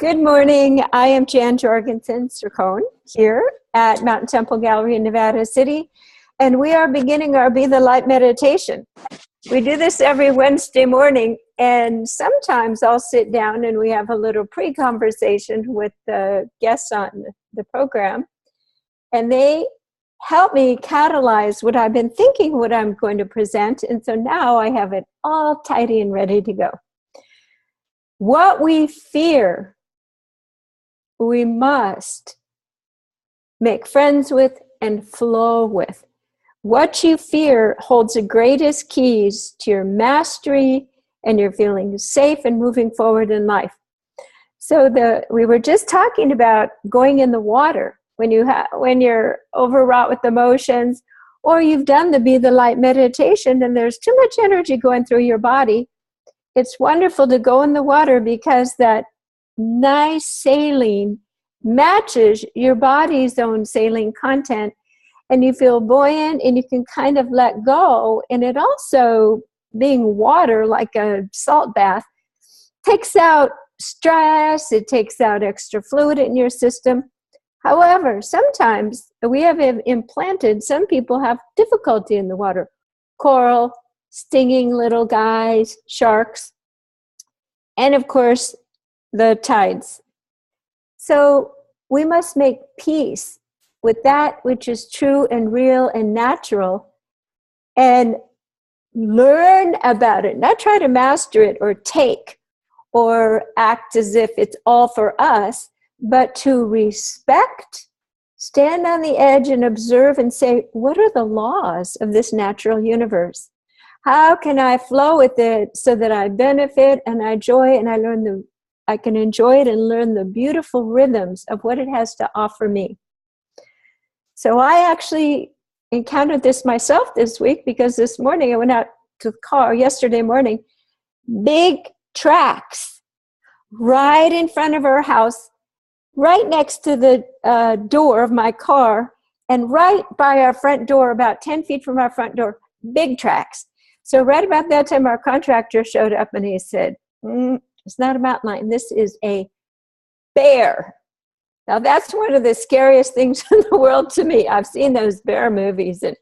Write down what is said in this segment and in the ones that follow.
Good morning. I am Jan Jorgensen, Cercone, here at Mountain Temple Gallery in Nevada City, and we are beginning our Be the Light meditation. We do this every Wednesday morning, and sometimes I'll sit down and we have a little pre-conversation with the guests on the program, and they help me catalyze what I've been thinking, what I'm going to present, and so now I have it all tidy and ready to go. What we fear, we must make friends with and flow with. What you fear holds the greatest keys to your mastery and your feeling safe and moving forward in life. So we were just talking about going in the water when you're overwrought with emotions, or you've done the Be the Light meditation and there's too much energy going through your body. It's wonderful to go in the water because that nice saline matches your body's own saline content, and you feel buoyant and you can kind of let go. And it also, being water like a salt bath, takes out stress, it takes out extra fluid in your system. However, sometimes we have implanted, some people have difficulty in the water. Coral, stinging little guys, sharks, and of course the tides. So we must make peace with that which is true and real and natural and learn about it, not try to master it or take or act as if it's all for us, but to respect, stand on the edge and observe and say, what are the laws of this natural universe? How can I flow with it so that I benefit and I enjoy and I can enjoy it and learn the beautiful rhythms of what it has to offer me. So I actually encountered this myself this week because this morning I went out to the car yesterday morning, big tracks right in front of our house, right next to the door of my car, and right by our front door, about 10 feet from our front door, big tracks. So right about that time, our contractor showed up and he said, it's not a mountain lion, this is a bear. Now that's one of the scariest things in the world to me. I've seen those bear movies and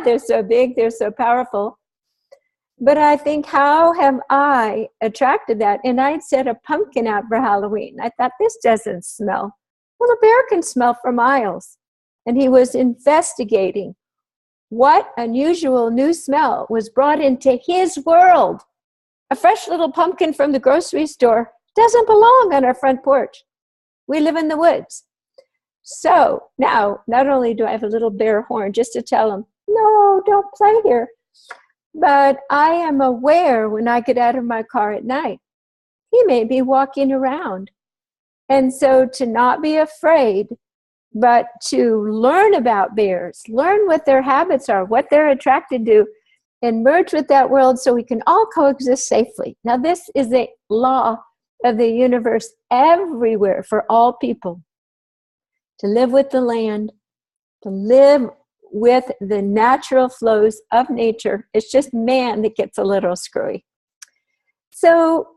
they're so big, they're so powerful. But I think, how have I attracted that? And I'd set a pumpkin out for Halloween. I thought, this doesn't smell. Well, a bear can smell for miles. And he was investigating what unusual new smell was brought into his world. A fresh little pumpkin from the grocery store doesn't belong on our front porch. We live in the woods. So now, not only do I have a little bear horn just to tell him, no, don't play here, but I am aware when I get out of my car at night, he may be walking around. And so to not be afraid, but to learn about bears, learn what their habits are, what they're attracted to, and merge with that world so we can all coexist safely. Now, this is a law of the universe everywhere for all people. To live with the land, to live with the natural flows of nature. It's just man that gets a little screwy. So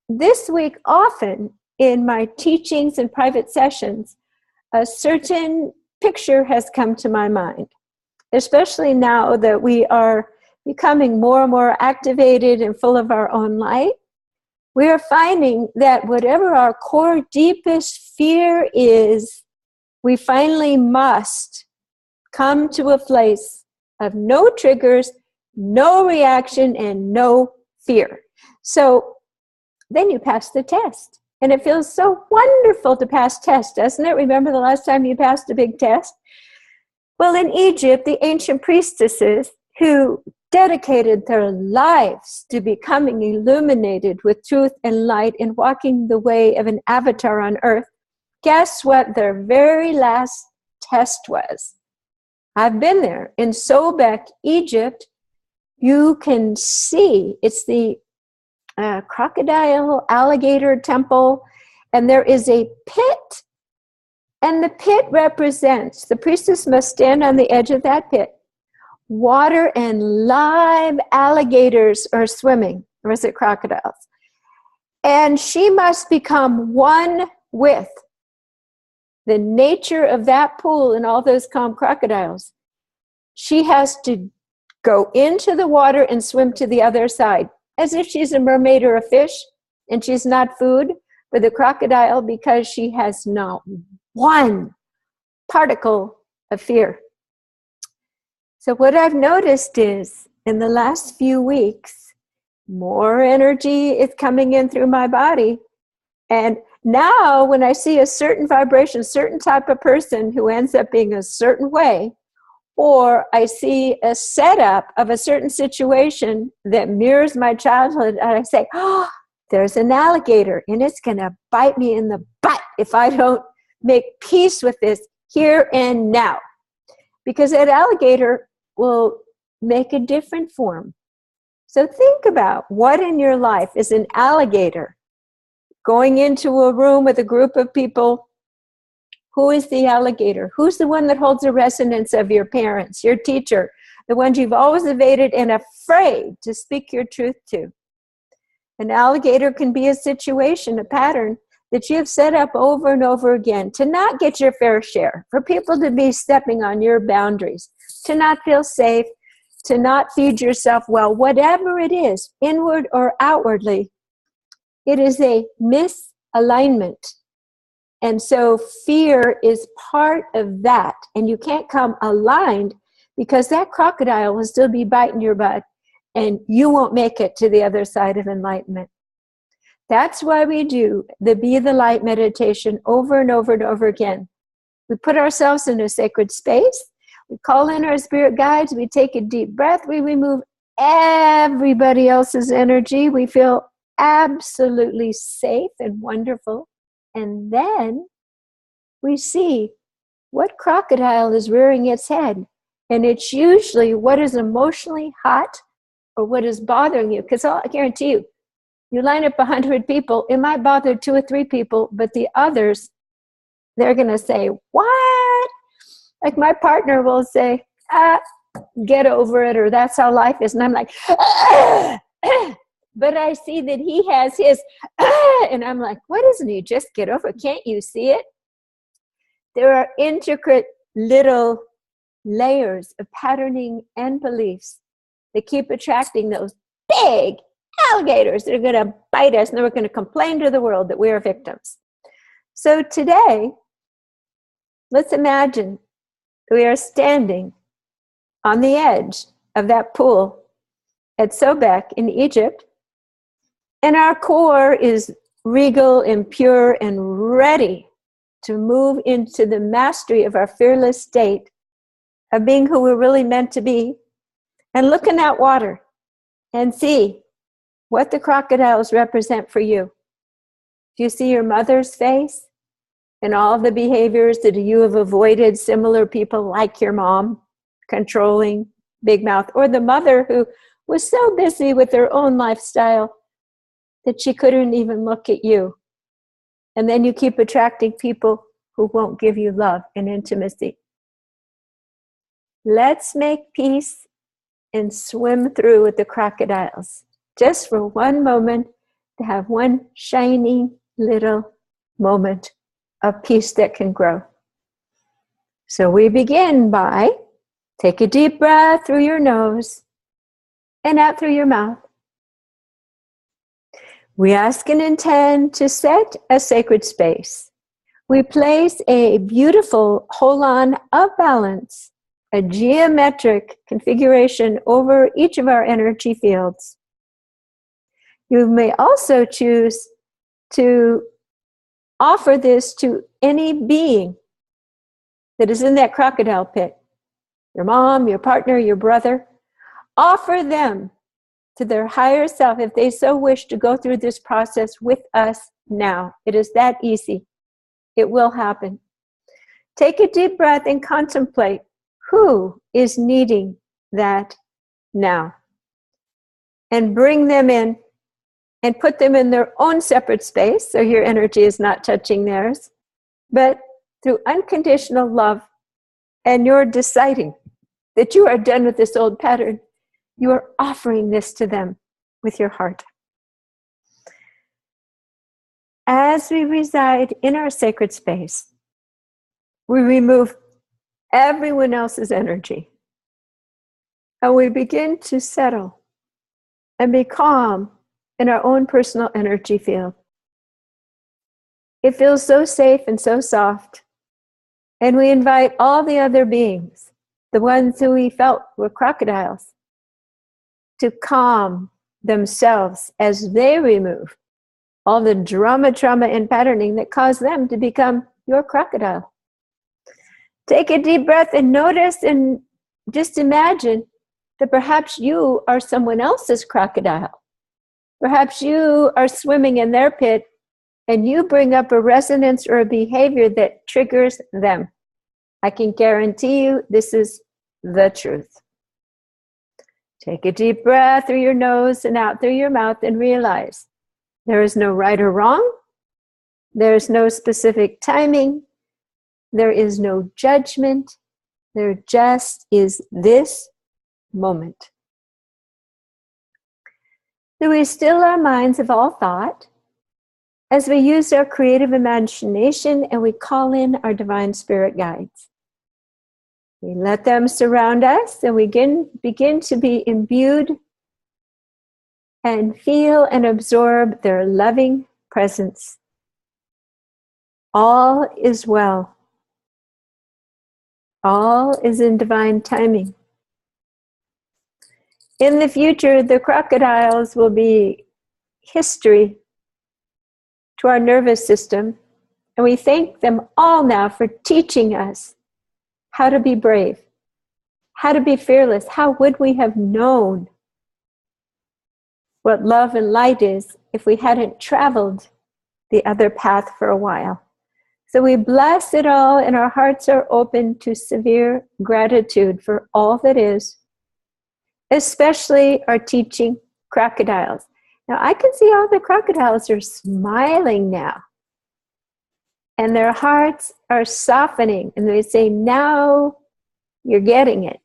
this week, often in my teachings and private sessions, a certain picture has come to my mind, especially now that we are becoming more and more activated and full of our own light. We are finding that whatever our core deepest fear is, we finally must come to a place of no triggers, no reaction, and no fear. So then you pass the test. And it feels so wonderful to pass tests, doesn't it? Remember the last time you passed a big test? Well, in Egypt, the Ancient Priestesses, who dedicated their lives to becoming illuminated with truth and light and walking the way of an avatar on earth, guess what their very last test was? I've been there. In Sobek, Egypt, you can see, it's the crocodile alligator temple, and there is a pit, and the pit represents, the priestess must stand on the edge of that pit. Water and live alligators are swimming, or is it crocodiles? And she must become one with the nature of that pool and all those calm crocodiles. She has to go into the water and swim to the other side, as if she's a mermaid or a fish, and she's not food for the crocodile because she has not one particle of fear. So what I've noticed is, in the last few weeks, more energy is coming in through my body. And now when I see a certain vibration, certain type of person who ends up being a certain way, or I see a setup of a certain situation that mirrors my childhood, and I say, oh, there's an alligator, and it's going to bite me in the butt if I don't make peace with this here and now. Because that alligator will make a different form. So think about what in your life is an alligator going into a room with a group of people. Who is the alligator? Who's the one that holds the resonance of your parents, your teacher, the ones you've always evaded and afraid to speak your truth to? An alligator can be a situation, a pattern that you have set up over and over again to not get your fair share, for people to be stepping on your boundaries, to not feel safe, to not feed yourself well, whatever it is, inward or outwardly. It is a misalignment. And so fear is part of that. And you can't come aligned because that crocodile will still be biting your butt and you won't make it to the other side of enlightenment. That's why we do the Be the Light meditation over and over and over again. We put ourselves in a sacred space. We call in our spirit guides. We take a deep breath. We remove everybody else's energy. We feel absolutely safe and wonderful. And then we see what crocodile is rearing its head. And it's usually what is emotionally hot or what is bothering you. Because I guarantee you, you line up 100 people, it might bother 2 or 3 people, but the others, they're going to say, what? Like my partner will say, get over it, or that's how life is. And I'm like, but I see that he has his, and I'm like, what isn't he? Just get over it. Can't you see it? There are intricate little layers of patterning and beliefs that keep attracting those big alligators that are going to bite us, and then we're going to complain to the world that we are victims. So today, let's imagine we are standing on the edge of that pool at Sobek in Egypt, and our core is regal and pure and ready to move into the mastery of our fearless state of being who we're really meant to be, and look in that water and see what the crocodiles represent for you. Do you see your mother's face and all the behaviors that you have avoided, similar people like your mom, controlling, big mouth, or the mother who was so busy with her own lifestyle that she couldn't even look at you? And then you keep attracting people who won't give you love and intimacy. Let's make peace and swim through with the crocodiles, just for one moment, to have one shining little moment of peace that can grow. So we begin by take a deep breath through your nose and out through your mouth. We ask and intend to set a sacred space. We place a beautiful holon of balance, a geometric configuration over each of our energy fields. You may also choose to offer this to any being that is in that crocodile pit. Your mom, your partner, your brother. Offer them to their higher self if they so wish to go through this process with us now. It is that easy. It will happen. Take a deep breath and contemplate who is needing that now. And bring them in and put them in their own separate space, so your energy is not touching theirs, but through unconditional love and you're deciding that you are done with this old pattern, you are offering this to them with your heart. As we reside in our sacred space, we remove everyone else's energy. And we begin to settle and be calm in our own personal energy field. It feels so safe and so soft. And we invite all the other beings, the ones who we felt were crocodiles, to calm themselves as they remove all the drama, trauma, and patterning that caused them to become your crocodile. Take a deep breath and notice and just imagine that perhaps you are someone else's crocodile. Perhaps you are swimming in their pit and you bring up a resonance or a behavior that triggers them. I can guarantee you this is the truth. Take a deep breath through your nose and out through your mouth and realize there is no right or wrong. There is no specific timing. There is no judgment. There just is this moment. So we still our minds of all thought as we use our creative imagination and we call in our divine spirit guides. We let them surround us and we begin to be imbued and feel and absorb their loving presence. All is well. All is in divine timing. In the future, the crocodiles will be history to our nervous system, and we thank them all now for teaching us how to be brave, how to be fearless. How would we have known what love and light is if we hadn't traveled the other path for a while? So we bless it all, and our hearts are open to severe gratitude for all that is, especially our teaching crocodiles. Now I can see all the crocodiles are smiling now, and their hearts are softening, and they say, now you're getting it.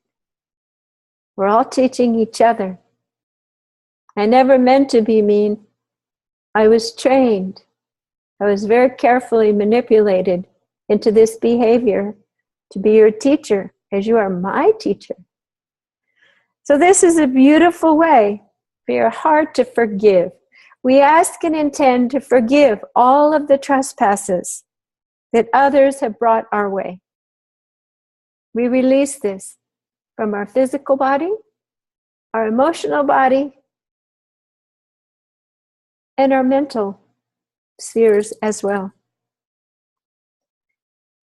We're all teaching each other. I never meant to be mean. I was trained. I was very carefully manipulated into this behavior to be your teacher, as you are my teacher. So this is a beautiful way for your heart to forgive. We ask and intend to forgive all of the trespasses that others have brought our way. We release this from our physical body, our emotional body, and our mental spheres as well.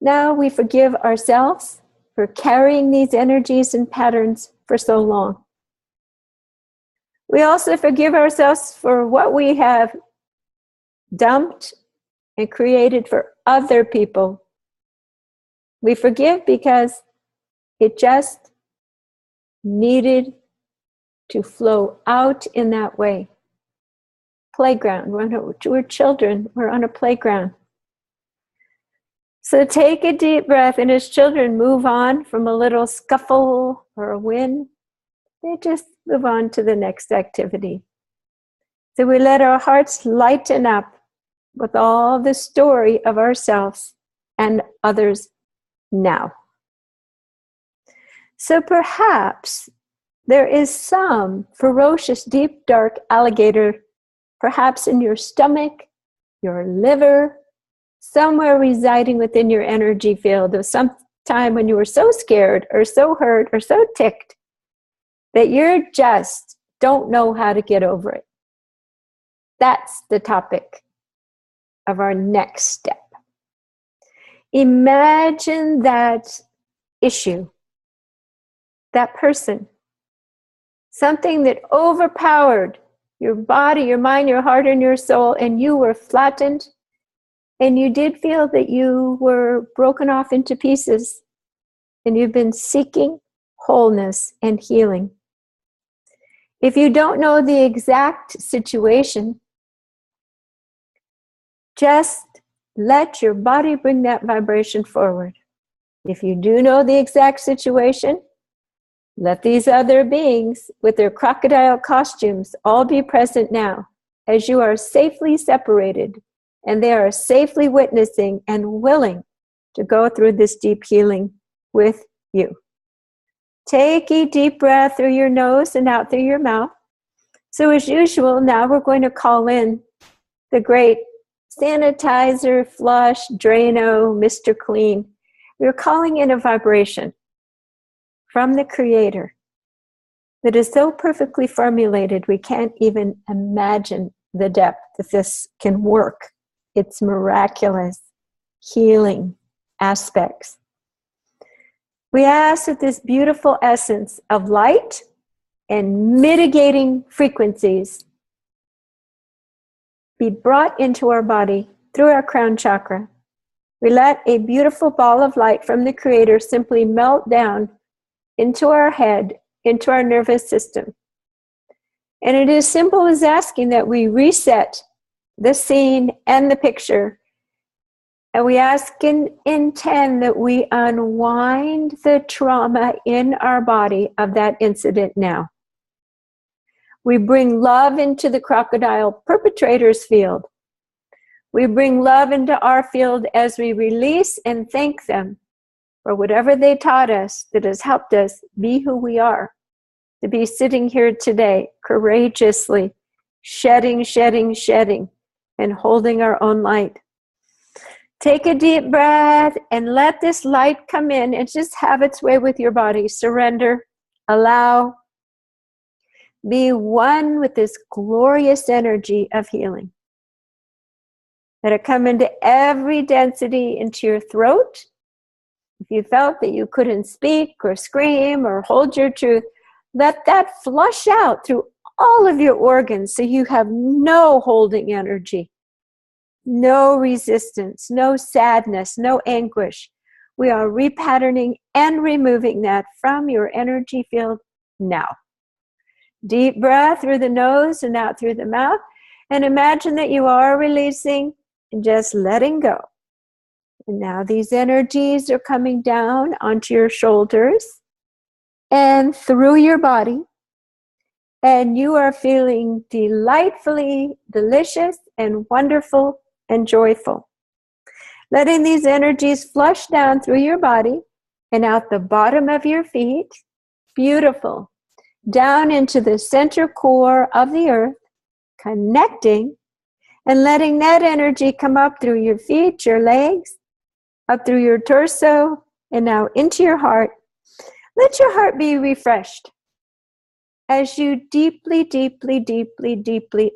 Now we forgive ourselves for carrying these energies and patterns for so long. We also forgive ourselves for what we have dumped and created for other people. We forgive because it just needed to flow out in that way. Playground. We're children. We're on a playground. So take a deep breath, and as children move on from a little scuffle or a win, they just move on to the next activity. So we let our hearts lighten up with all the story of ourselves and others now. So perhaps there is some ferocious, deep, dark alligator, perhaps in your stomach, your liver, somewhere residing within your energy field of some time when you were so scared or so hurt or so ticked that you just don't know how to get over it. That's the topic of our next step. Imagine that issue, that person, something that overpowered your body, your mind, your heart, and your soul, and you were flattened, and you did feel that you were broken off into pieces, and you've been seeking wholeness and healing. If you don't know the exact situation, just let your body bring that vibration forward. If you do know the exact situation, let these other beings with their crocodile costumes all be present now as you are safely separated and they are safely witnessing and willing to go through this deep healing with you. Take a deep breath through your nose and out through your mouth. So as usual, now we're going to call in the great sanitizer, flush, Drano, Mr. Clean. We're calling in a vibration from the Creator that is so perfectly formulated we can't even imagine the depth that this can work. It's miraculous healing aspects. We ask that this beautiful essence of light and mitigating frequencies be brought into our body through our crown chakra. We let a beautiful ball of light from the Creator simply melt down into our head, into our nervous system. And it is simple as asking that we reset the scene and the picture. And we ask and intend that we unwind the trauma in our body of that incident now. We bring love into the crocodile perpetrator's field. We bring love into our field as we release and thank them for whatever they taught us that has helped us be who we are, to be sitting here today courageously, shedding, and holding our own light. Take a deep breath and let this light come in and just have its way with your body. Surrender, allow, be one with this glorious energy of healing. Let it come into every density into your throat. If you felt that you couldn't speak or scream or hold your truth, let that flush out through all of your organs so you have no holding energy, no resistance, no sadness, no anguish. We are repatterning and removing that from your energy field now. Deep breath through the nose and out through the mouth. And imagine that you are releasing and just letting go. And now these energies are coming down onto your shoulders and through your body. And you are feeling delightfully delicious and wonderful and joyful. Letting these energies flush down through your body and out the bottom of your feet. Beautiful. Down into the center core of the earth, connecting and letting that energy come up through your feet, your legs, up through your torso, and now into your heart. Let your heart be refreshed as you deeply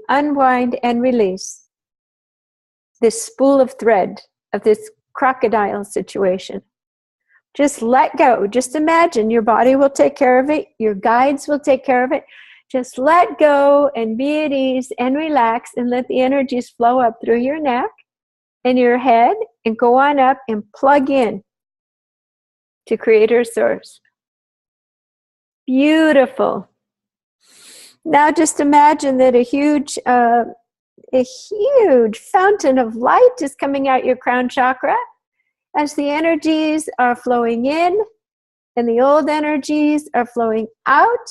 unwind and release this spool of thread of this crocodile situation. Just let go. Just imagine your body will take care of it. Your guides will take care of it. Just let go and be at ease and relax and let the energies flow up through your neck and your head and go on up and plug in to Creator Source. Beautiful. Now just imagine that a huge fountain of light is coming out your crown chakra as the energies are flowing in and the old energies are flowing out,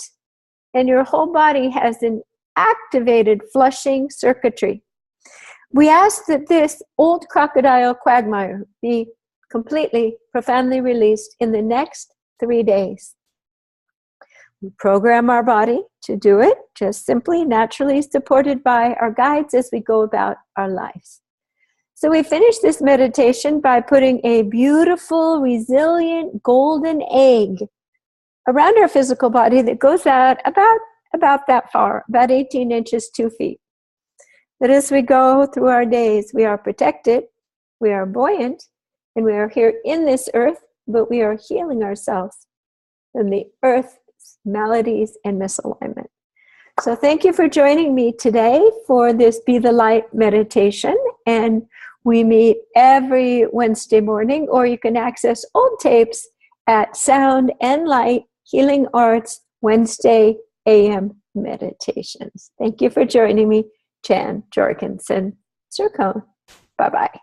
and your whole body has an activated flushing circuitry. We ask that this old crocodile quagmire be completely, profoundly released in the next 3 days. We program our body to do it, just simply, naturally, supported by our guides as we go about our lives. So we finish this meditation by putting a beautiful, resilient, golden egg around our physical body that goes out about that far, about 18 inches, 2 feet. That as we go through our days, we are protected, we are buoyant, and we are here in this earth, but we are healing ourselves from the earth's maladies and misalignment. So thank you for joining me today for this Be the Light meditation. And we meet every Wednesday morning, or you can access old tapes at Sound and Light Healing Arts Wednesday AM meditations. Thank you for joining me, Jan Jorgensen, Cercone. Bye-bye.